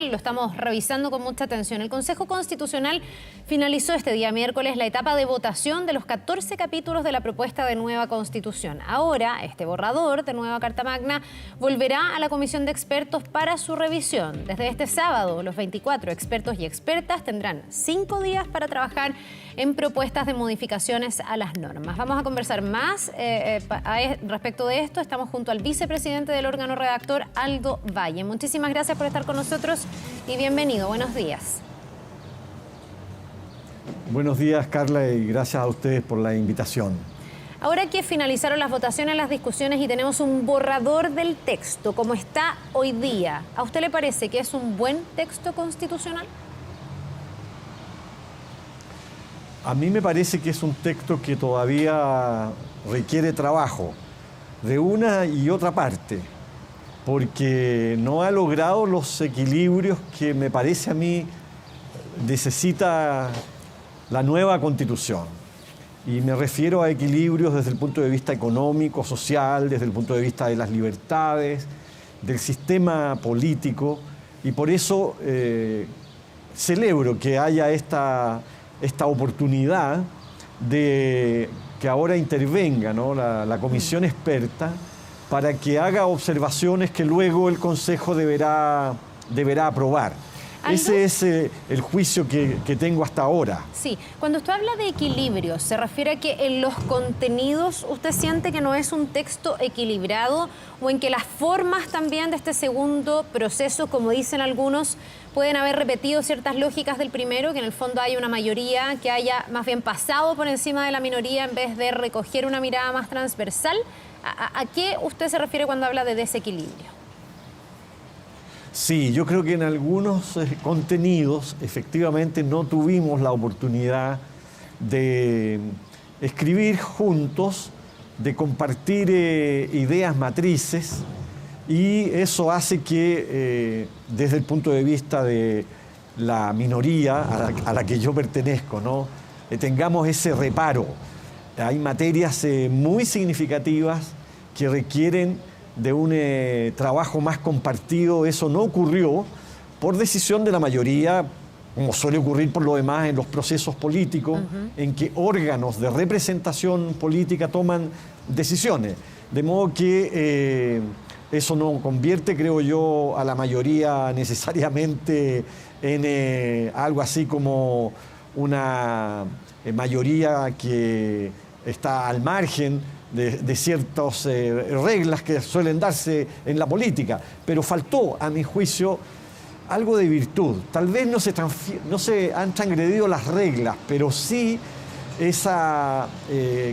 Lo estamos revisando con mucha atención. El Consejo Constitucional finalizó este día miércoles la etapa de votación de los 14 capítulos de la propuesta de nueva Constitución. Ahora, este borrador de nueva Carta Magna volverá a la Comisión de Expertos para su revisión. Desde este sábado, los 24 expertos y expertas tendrán 5 días para trabajar en propuestas de modificaciones a las normas. Vamos a conversar más respecto de esto. Estamos junto al vicepresidente del órgano redactor, Aldo Valle. Muchísimas gracias por estar con nosotros y bienvenido. Buenos días. Buenos días, Carla, y gracias a ustedes por la invitación. Ahora que finalizaron las votaciones, las discusiones y tenemos un borrador del texto como está hoy día, ¿a usted le parece que es un buen texto constitucional? A mí me parece que es un texto que todavía requiere trabajo de una y otra parte, porque no ha logrado los equilibrios que me parece a mí necesita la nueva Constitución. Y me refiero a equilibrios desde el punto de vista económico, social, desde el punto de vista de las libertades, del sistema político, y por eso celebro que haya esta oportunidad de que ahora intervenga, ¿no?, la comisión experta para que haga observaciones que luego el Consejo deberá aprobar. ¿Aldo? Ese es el juicio que tengo hasta ahora. Sí, cuando usted habla de equilibrio, ¿se refiere a que en los contenidos usted siente que no es un texto equilibrado o en que las formas también de este segundo proceso, como dicen algunos, pueden haber repetido ciertas lógicas del primero, que en el fondo haya una mayoría que haya más bien pasado por encima de la minoría en vez de recoger una mirada más transversal? ¿A qué usted se refiere cuando habla de desequilibrio? Sí, yo creo que en algunos contenidos efectivamente no tuvimos la oportunidad de escribir juntos, de compartir ideas matrices, y eso hace que desde el punto de vista de la minoría a la que yo pertenezco, ¿no?, tengamos ese reparo. Hay materias muy significativas que requieren de un trabajo más compartido. Eso no ocurrió por decisión de la mayoría, como suele ocurrir por lo demás en los procesos políticos, en que órganos de representación política toman decisiones. De modo que eso no convierte, creo yo, a la mayoría necesariamente en algo así como una mayoría que está al margen de ciertas reglas que suelen darse en la política, pero faltó, a mi juicio, algo de virtud. Tal vez no se han transgredido las reglas, pero sí esa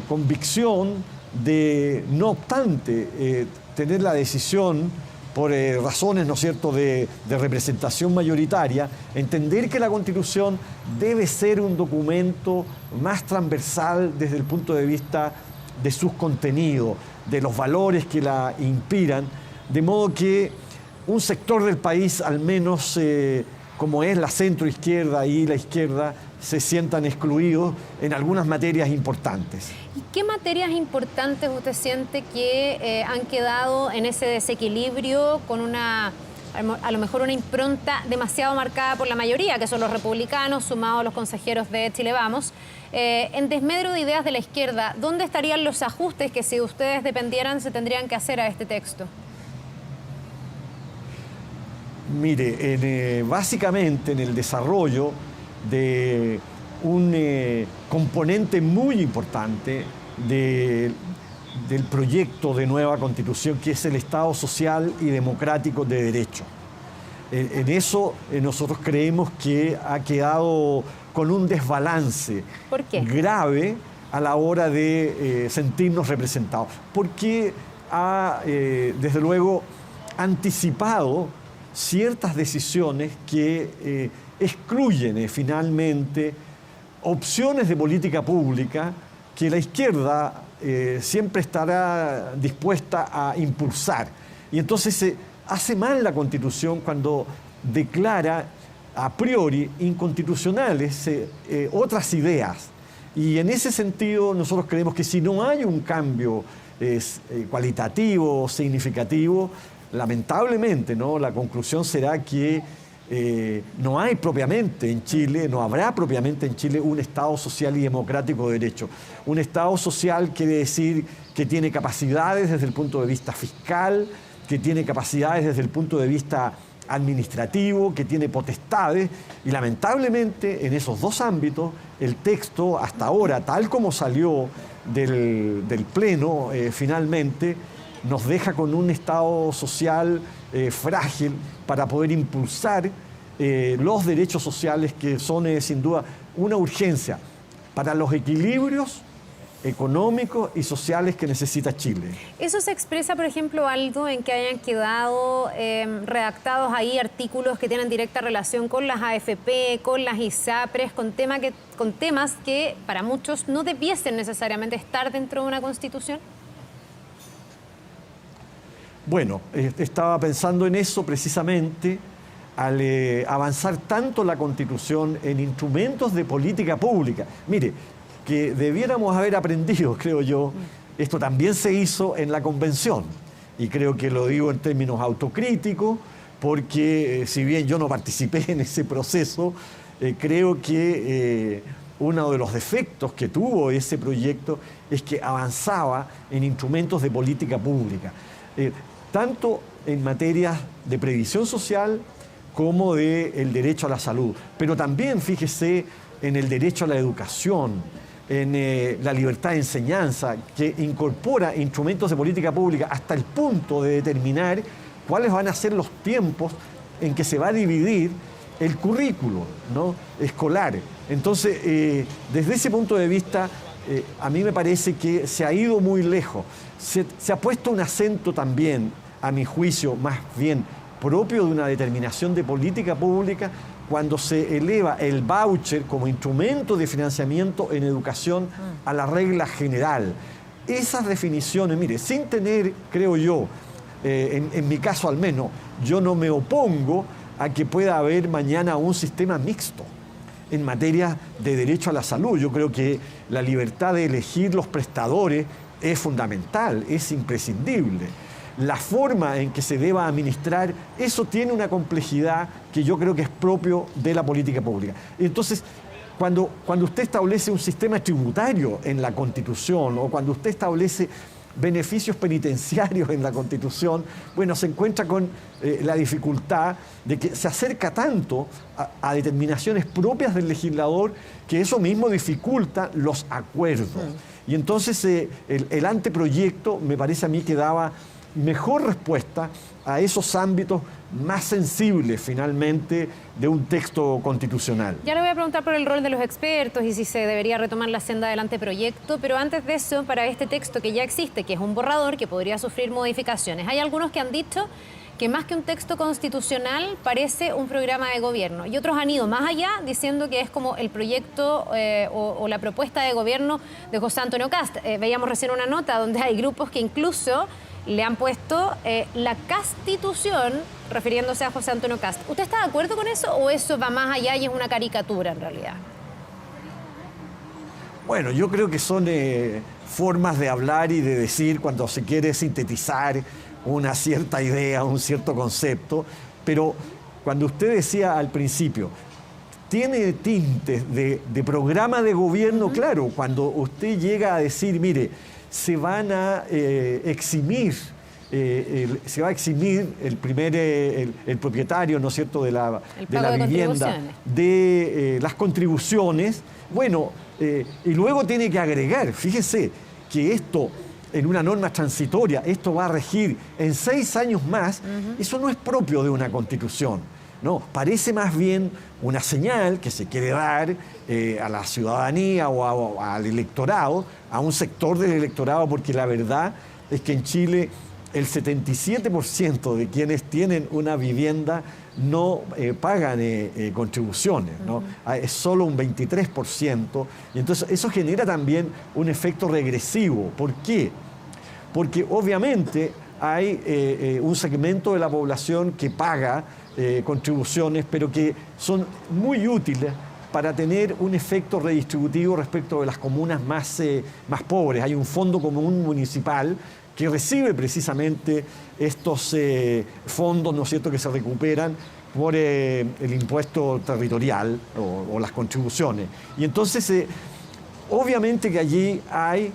convicción de, no obstante, tener la decisión por razones, ¿no es cierto?, de representación mayoritaria, entender que la Constitución debe ser un documento más transversal desde el punto de vista de sus contenidos, de los valores que la inspiran, de modo que un sector del país, al menos como es la centroizquierda y la izquierda, se sientan excluidos en algunas materias importantes. ¿Y qué materias importantes usted siente que han quedado en ese desequilibrio con a lo mejor una impronta demasiado marcada por la mayoría, que son los republicanos, sumados a los consejeros de Chile Vamos? En desmedro de ideas de la izquierda, ¿dónde estarían los ajustes que, si ustedes dependieran, se tendrían que hacer a este texto? Mire, básicamente en el desarrollo de un componente muy importante del proyecto de nueva Constitución, que es el Estado social y democrático de derecho. En eso nosotros creemos que ha quedado con un desbalance grave a la hora de sentirnos representados, porque ha, desde luego, anticipado ciertas decisiones que excluyen finalmente opciones de política pública que la izquierda siempre estará dispuesta a impulsar. Y entonces hace mal la Constitución cuando declara a priori inconstitucionales otras ideas. Y en ese sentido nosotros creemos que si no hay un cambio cualitativo, significativo, lamentablemente, ¿no?, la conclusión será que no hay propiamente en Chile, no habrá propiamente en Chile un Estado social y democrático de derecho. Un Estado social quiere decir que tiene capacidades desde el punto de vista fiscal, que tiene capacidades desde el punto de vista administrativo, que tiene potestades, y lamentablemente en esos dos ámbitos el texto hasta ahora, tal como salió del Pleno finalmente, nos deja con un Estado social frágil para poder impulsar los derechos sociales que son sin duda una urgencia para los equilibrios económicos y sociales que necesita Chile. ¿Eso se expresa, por ejemplo, algo en que hayan quedado redactados ahí artículos que tienen directa relación con las AFP, con las ISAPRES, con temas que para muchos no debiesen necesariamente estar dentro de una Constitución? Bueno, estaba pensando en eso precisamente al avanzar tanto la Constitución en instrumentos de política pública. Mire, que debiéramos haber aprendido, creo yo, esto también se hizo en la Convención, y creo que lo digo en términos autocríticos, porque si bien yo no participé en ese proceso, creo que uno de los defectos que tuvo ese proyecto es que avanzaba en instrumentos de política pública, tanto en materia de previsión social como del derecho a la salud, pero también, fíjese, en el derecho a la educación, en la libertad de enseñanza, que incorpora instrumentos de política pública hasta el punto de determinar cuáles van a ser los tiempos en que se va a dividir el currículo, ¿no?, escolar. Entonces, desde ese punto de vista, a mí me parece que se ha ido muy lejos. Se ha puesto un acento también, a mi juicio, más bien propio de una determinación de política pública, cuando se eleva el voucher como instrumento de financiamiento en educación a la regla general. Esas definiciones, mire, sin tener, creo yo, en mi caso al menos, yo no me opongo a que pueda haber mañana un sistema mixto en materia de derecho a la salud. Yo creo que la libertad de elegir los prestadores es fundamental, es imprescindible. La forma en que se deba administrar, eso tiene una complejidad que yo creo que es propio de la política pública. Entonces, cuando usted establece un sistema tributario en la Constitución o cuando usted establece beneficios penitenciarios en la Constitución, bueno, se encuentra con la dificultad de que se acerca tanto a determinaciones propias del legislador que eso mismo dificulta los acuerdos. Y entonces el anteproyecto me parece a mí que daba mejor respuesta a esos ámbitos más sensibles finalmente de un texto constitucional. Ya le voy a preguntar por el rol de los expertos y si se debería retomar la senda del anteproyecto, pero antes de eso, para este texto que ya existe, que es un borrador que podría sufrir modificaciones, hay algunos que han dicho que más que un texto constitucional parece un programa de gobierno, y otros han ido más allá diciendo que es como el proyecto o la propuesta de gobierno de José Antonio Kast. Veíamos recién una nota donde hay grupos que incluso le han puesto la Castitución, refiriéndose a José Antonio Kast. ¿Usted está de acuerdo con eso o eso va más allá y es una caricatura en realidad? Bueno, yo creo que son formas de hablar y de decir cuando se quiere sintetizar una cierta idea, un cierto concepto, pero cuando usted decía al principio, tiene tintes de programa de gobierno, claro, cuando usted llega a decir, mire, se van a eximir, se va a eximir el propietario, ¿no es cierto?, de la vivienda, de las contribuciones. Bueno, y luego tiene que agregar, fíjese que esto, en una norma transitoria, esto va a regir en 6 años más, eso no es propio de una constitución, ¿no? Parece más bien una señal que se quiere dar a la ciudadanía o al electorado, a un sector del electorado, porque la verdad es que en Chile el 77% de quienes tienen una vivienda no pagan contribuciones, ¿no? Es solo un 23%, y entonces eso genera también un efecto regresivo. ¿Por qué? Porque obviamente hay un segmento de la población que paga contribuciones, pero que son muy útiles para tener un efecto redistributivo respecto de las comunas más pobres. Hay un fondo común municipal que recibe precisamente estos fondos, ¿no es cierto?, que se recuperan por el impuesto territorial o las contribuciones. Y entonces, obviamente que allí hay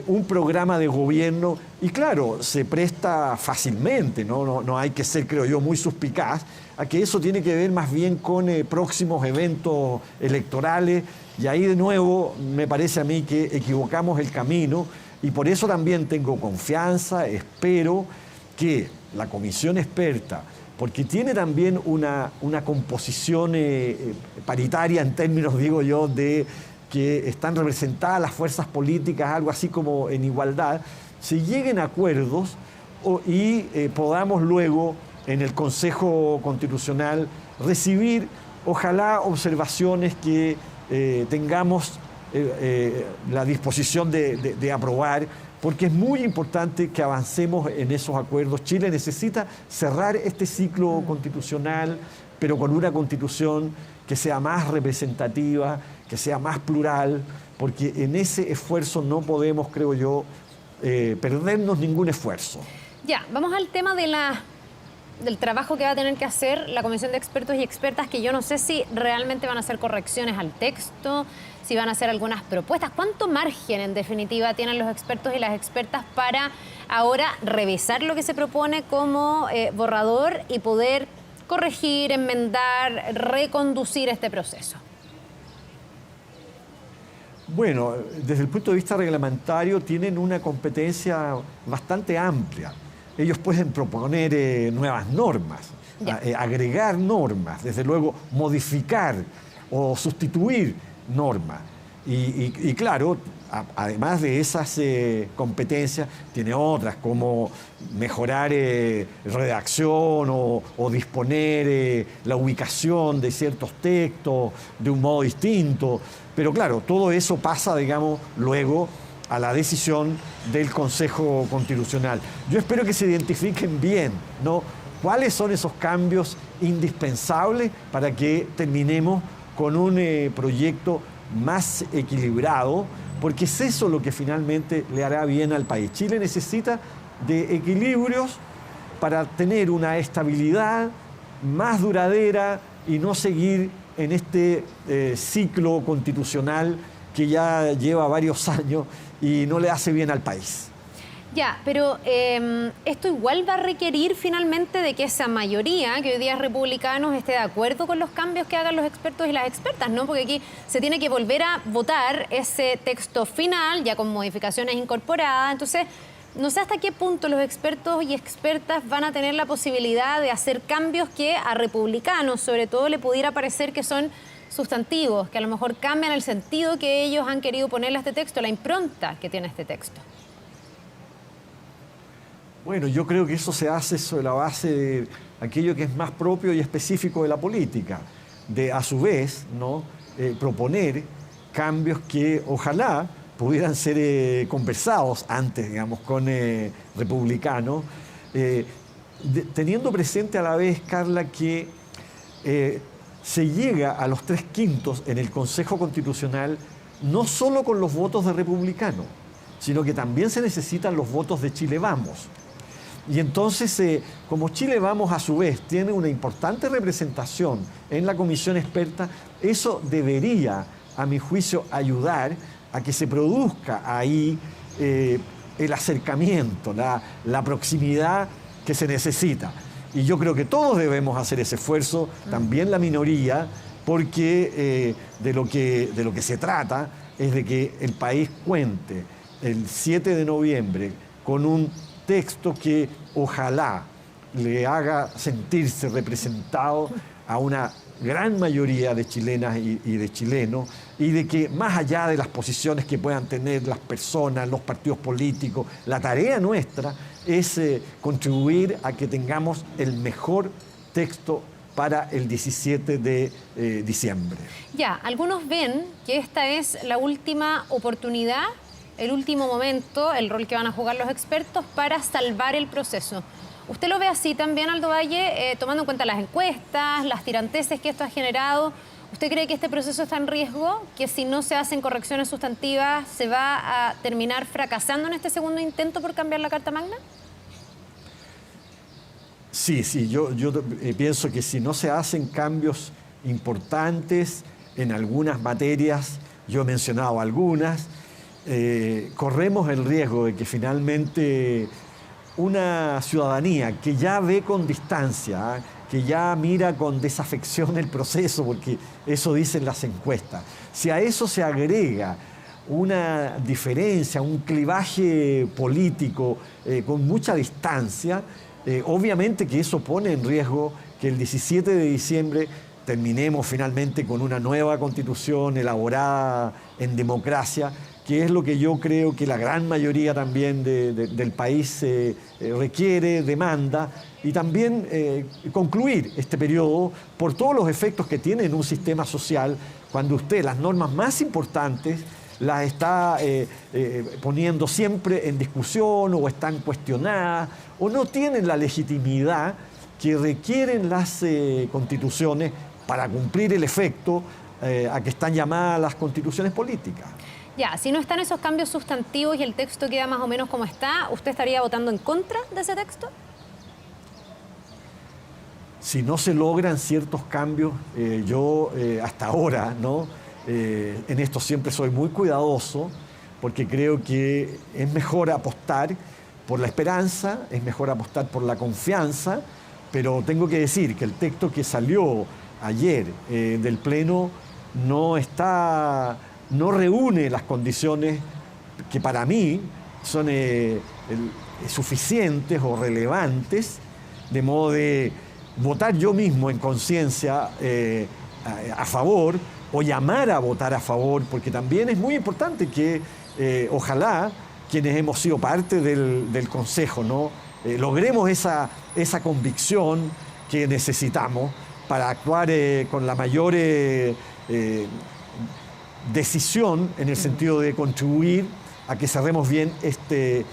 un programa de gobierno y claro, se presta fácilmente, no hay que ser, creo yo, muy suspicaz, a que eso tiene que ver más bien con próximos eventos electorales y ahí de nuevo me parece a mí que equivocamos el camino y por eso también tengo confianza, espero que la comisión experta, porque tiene también una composición paritaria en términos, digo yo, de que están representadas las fuerzas políticas, algo así como en igualdad, se lleguen a acuerdos y podamos luego en el Consejo Constitucional recibir, ojalá, observaciones que tengamos la disposición de aprobar, porque es muy importante que avancemos en esos acuerdos. Chile necesita cerrar este ciclo constitucional, pero con una constitución que sea más representativa, que sea más plural, porque en ese esfuerzo no podemos, creo yo, perdernos ningún esfuerzo. Ya, vamos al tema del trabajo que va a tener que hacer la Comisión de Expertos y Expertas, que yo no sé si realmente van a hacer correcciones al texto, si van a hacer algunas propuestas. ¿Cuánto margen, en definitiva, tienen los expertos y las expertas para ahora revisar lo que se propone como borrador y poder corregir, enmendar, reconducir este proceso? Bueno, desde el punto de vista reglamentario tienen una competencia bastante amplia. Ellos pueden proponer nuevas normas, agregar normas, desde luego modificar o sustituir normas. Y claro, además de esas competencias, tiene otras como mejorar redacción o disponer la ubicación de ciertos textos de un modo distinto. Pero claro, todo eso pasa, digamos, luego a la decisión del Consejo Constitucional. Yo espero que se identifiquen bien, ¿no?, cuáles son esos cambios indispensables para que terminemos con un proyecto más equilibrado, porque es eso lo que finalmente le hará bien al país. Chile necesita de equilibrios para tener una estabilidad más duradera y no seguir en este ciclo constitucional que ya lleva varios años y no le hace bien al país. Ya, pero esto igual va a requerir finalmente de que esa mayoría, que hoy día es republicanos, esté de acuerdo con los cambios que hagan los expertos y las expertas, ¿no? Porque aquí se tiene que volver a votar ese texto final, ya con modificaciones incorporadas. Entonces, no sé hasta qué punto los expertos y expertas van a tener la posibilidad de hacer cambios que a republicanos, sobre todo, le pudiera parecer que son sustantivos, que a lo mejor cambian el sentido que ellos han querido ponerle a este texto, la impronta que tiene este texto. Bueno, yo creo que eso se hace sobre la base de aquello que es más propio y específico de la política, de a su vez, ¿no?, proponer cambios que ojalá pudieran ser conversados antes, digamos, con republicanos, teniendo presente a la vez, Carla, que se llega a los 3/5 en el Consejo Constitucional no solo con los votos de republicanos, sino que también se necesitan los votos de Chile Vamos. Y entonces, como Chile Vamos a su vez tiene una importante representación en la comisión experta, eso debería, a mi juicio, ayudar a que se produzca ahí el acercamiento, la proximidad que se necesita. Y yo creo que todos debemos hacer ese esfuerzo, también la minoría, porque de lo que se trata es de que el país cuente el 7 de noviembre con un texto que ojalá le haga sentirse representado a una gran mayoría de chilenas y de chilenos, y de que más allá de las posiciones que puedan tener las personas, los partidos políticos, la tarea nuestra es contribuir a que tengamos el mejor texto para el 17 de diciembre. Ya, algunos ven que esta es la última oportunidad, el último momento, el rol que van a jugar los expertos para salvar el proceso. ¿Usted lo ve así también, Aldo Valle, tomando en cuenta las encuestas, las tiranteses que esto ha generado? ¿Usted cree que este proceso está en riesgo, que si no se hacen correcciones sustantivas se va a terminar fracasando en este segundo intento por cambiar la Carta Magna? Sí, sí, yo pienso que si no se hacen cambios importantes en algunas materias, yo he mencionado algunas, corremos el riesgo de que finalmente una ciudadanía que ya ve con distancia, que ya mira con desafección el proceso, porque eso dicen las encuestas, si a eso se agrega una diferencia, un clivaje político con mucha distancia, obviamente que eso pone en riesgo que el 17 de diciembre terminemos finalmente con una nueva constitución elaborada en democracia, que es lo que yo creo que la gran mayoría también del país requiere, demanda, y también concluir este periodo por todos los efectos que tiene en un sistema social cuando usted las normas más importantes las está poniendo siempre en discusión o están cuestionadas o no tienen la legitimidad que requieren las constituciones para cumplir el efecto a que están llamadas las constituciones políticas. Ya, si no están esos cambios sustantivos y el texto queda más o menos como está, ¿usted estaría votando en contra de ese texto? Si no se logran ciertos cambios, yo hasta ahora, ¿no? En esto siempre soy muy cuidadoso porque creo que es mejor apostar por la esperanza, es mejor apostar por la confianza, pero tengo que decir que el texto que salió ayer del Pleno no reúne las condiciones que para mí son suficientes o relevantes, de modo de votar yo mismo en conciencia a favor o llamar a votar a favor, porque también es muy importante que ojalá quienes hemos sido parte del Consejo, ¿no? Logremos esa convicción que necesitamos para actuar con la mayor decisión en el sentido de contribuir a que cerremos bien este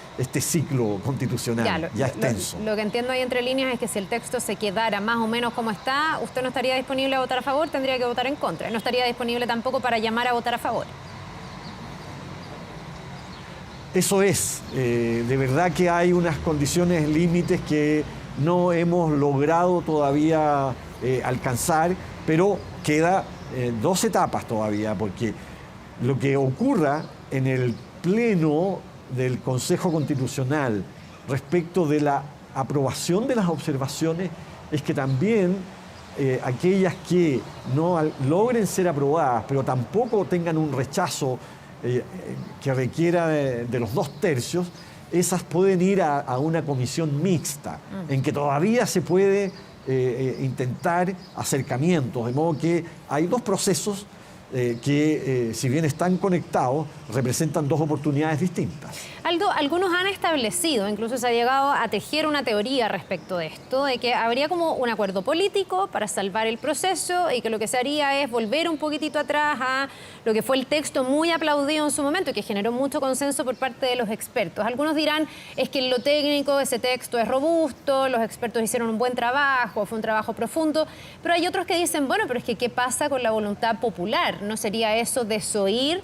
ciclo constitucional ya extenso. Lo que entiendo ahí entre líneas es que si el texto se quedara más o menos como está, usted no estaría disponible a votar a favor, tendría que votar en contra. No estaría disponible tampoco para llamar a votar a favor. Eso es. De verdad que hay unas condiciones límites que no hemos logrado todavía alcanzar, pero queda 2 etapas todavía, porque lo que ocurra en el Pleno del Consejo Constitucional respecto de la aprobación de las observaciones es que también aquellas que no logren ser aprobadas, pero tampoco tengan un rechazo que requiera de los 2/3, esas pueden ir a una comisión mixta, en que todavía se puede intentar acercamientos, de modo que hay 2 procesos que, si bien están conectados, representan 2 oportunidades distintas. Aldo, algunos han establecido, incluso se ha llegado a tejer una teoría respecto de esto, de que habría como un acuerdo político para salvar el proceso y que lo que se haría es volver un poquitito atrás a lo que fue el texto muy aplaudido en su momento y que generó mucho consenso por parte de los expertos. Algunos dirán, es que en lo técnico ese texto es robusto, los expertos hicieron un buen trabajo, fue un trabajo profundo, pero hay otros que dicen, bueno, pero es que ¿qué pasa con la voluntad popular? ¿No sería eso desoír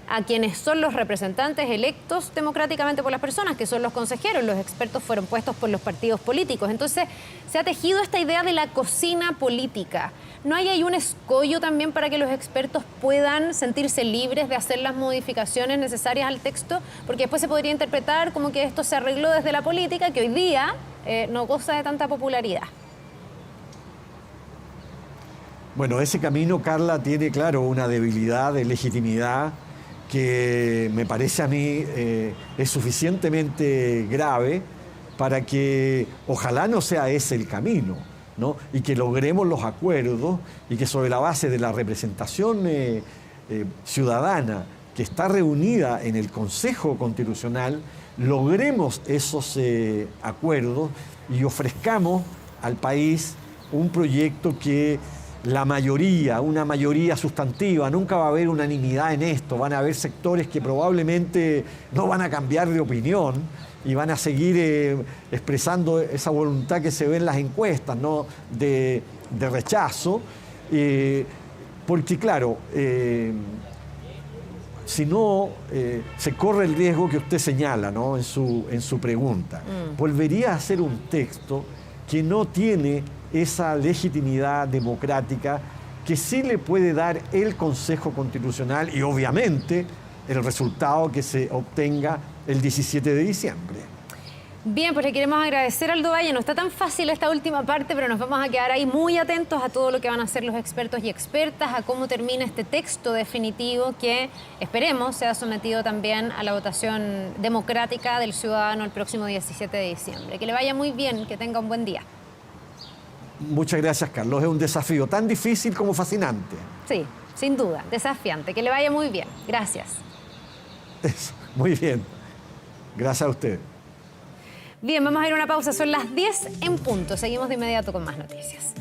a quienes son los representantes electos democráticamente por las personas, que son los consejeros? Los expertos fueron puestos por los partidos políticos. Entonces, se ha tejido esta idea de la cocina política. ¿No hay ahí un escollo también para que los expertos puedan sentirse libres de hacer las modificaciones necesarias al texto? Porque después se podría interpretar como que esto se arregló desde la política, que hoy día no goza de tanta popularidad. Bueno, ese camino, Carla, tiene, claro, una debilidad de legitimidad que me parece a mí es suficientemente grave para que ojalá no sea ese el camino, ¿no? Y que logremos los acuerdos y que sobre la base de la representación ciudadana que está reunida en el Consejo Constitucional, logremos esos acuerdos y ofrezcamos al país un proyecto que la mayoría, una mayoría sustantiva, nunca va a haber unanimidad en esto, van a haber sectores que probablemente no van a cambiar de opinión y van a seguir expresando esa voluntad que se ve en las encuestas, ¿no? de rechazo, porque claro, si no, se corre el riesgo que usted señala, ¿no? en su pregunta. Volvería a ser un texto que no tiene esa legitimidad democrática que sí le puede dar el Consejo Constitucional y obviamente el resultado que se obtenga el 17 de diciembre. Bien, pues le queremos agradecer a Aldo Valle. No está tan fácil esta última parte, pero nos vamos a quedar ahí muy atentos a todo lo que van a hacer los expertos y expertas, a cómo termina este texto definitivo que esperemos sea sometido también a la votación democrática del ciudadano el próximo 17 de diciembre. Que le vaya muy bien, que tenga un buen día. Muchas gracias, Carlos. Es un desafío tan difícil como fascinante. Sí, sin duda, desafiante. Que le vaya muy bien. Gracias. Eso, muy bien. Gracias a usted. Bien, vamos a ir a una pausa. Son las 10 en punto. Seguimos de inmediato con más noticias.